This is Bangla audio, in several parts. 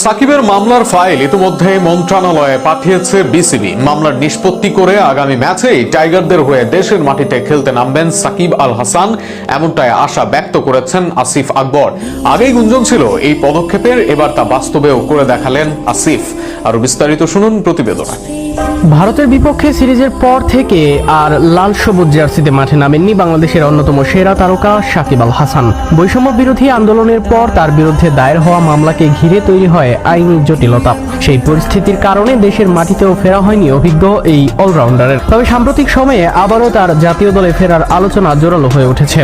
সাকিবের মামলার ফাইল ইতিমধ্যে মন্ত্রণালয়ে পাঠিয়েছে বিসিবি। মামলার নিষ্পত্তি করে আগামী ম্যাচেই টাইগারদের হয়ে দেশের মাটিতে খেলতে নামবেন সাকিব আল হাসান, এমনটাই আশা ব্যক্ত করেছেন আসিফ আকবর। আগেই গুঞ্জন ছিল এই পদক্ষেপের, এবার তা বাস্তবেও করে দেখালেন আসিফ। আরো বিস্তারিত শুনুন প্রতিবেদনে। ভারতের বিপক্ষে সিরিজের পর থেকে আর লাল সবুজ জার্সিতে মাঠে নামেননি বাংলাদেশের অন্যতম সেরা তারকা সাকিব আল হাসান। বৈষম্য বিরোধী আন্দোলনের পর তার বিরুদ্ধে দায়ের হওয়া মামলাকে ঘিরে তৈরি হয় আইনি জটিলতা। সেই পরিস্থিতির কারণে দেশের মাটিতেও ফেরা হয়নি অভিজ্ঞ এই অলরাউন্ডারের। তবে সাম্প্রতিক সময়ে আবারও তার জাতীয় দলে ফেরার আলোচনা জোরালো হয়ে উঠেছে।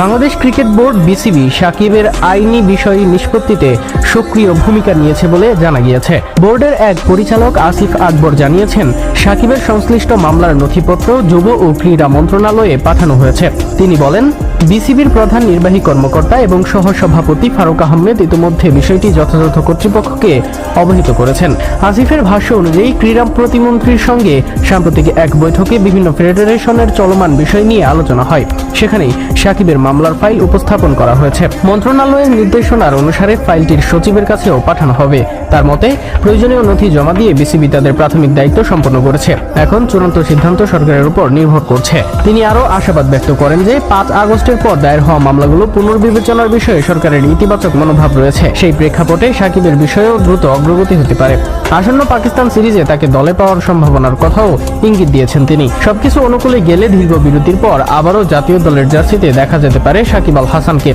বাংলাদেশ ক্রিকেট বোর্ড বিসিবি সাকিবের আইনি বিষয় নিষ্পত্তিতে সক্রিয় ভূমিকা নিয়েছে বলে জানা গিয়েছে। বোর্ডের এক পরিচালক আসিফ আকবর জানিয়েছেন, সাকিবের সংশ্লিষ্ট মামলার নথিপত্র যুব ও ক্রীড়া মন্ত্রণালয়ে পাঠানো হয়েছে। তিনি বলেন, বিসিবির প্রধান নির্বাহী কর্মকর্তা এবং সহসভাপতি ফারুক আহমেদ ইতিমধ্যে বিষয়টি যথাযথ কর্তৃপক্ষকে অবহিত করেছেন। আসিফের ভাষ্য অনুযায়ী ক্রীড়া প্রতিমন্ত্রীর সঙ্গে সাম্প্রতিক এক বৈঠকে বিভিন্ন ফেডারেশনের চলমান বিষয় নিয়ে আলোচনা হয়। সেখানেই সাকিবের মামলার ফাইল উপস্থাপন করা হয়েছে। মন্ত্রণালয়ের নির্দেশনার অনুসারে ফাইলটির সচিবের কাছেও পাঠানো হবে। তার মতে, প্রয়োজনীয় নথি জমা দিয়ে বিসিবি তাদের প্রাথমিক দায়িত্ব সম্পন্ন করেছে। এখন চূড়ান্ত সিদ্ধান্ত সরকারের উপর নির্ভর করছে। তিনি আরও আশাবাদ ব্যক্ত করেন যে 5 আগস্টের পর দায়ের হওয়া মামলাগুলো পুনর্বিবেচনার বিষয়ে সরকারের ইতিবাচক মনোভাব রয়েছে। সেই প্রেক্ষাপটে সাকিবের বিষয়েও দ্রুত অগ্রগতি হতে পারে। আসন্ন পাকিস্তান সিরিজে তাকে দলে পাওয়ার সম্ভাবনার কথাও ইঙ্গিত দিয়েছেন তিনি। সবকিছু অনুকূলে গেলে দীর্ঘ বিরতির পর আবারও জাতীয় দলের জার্সিতে দেখা যেতে পারে সাকিব আল হাসানকে।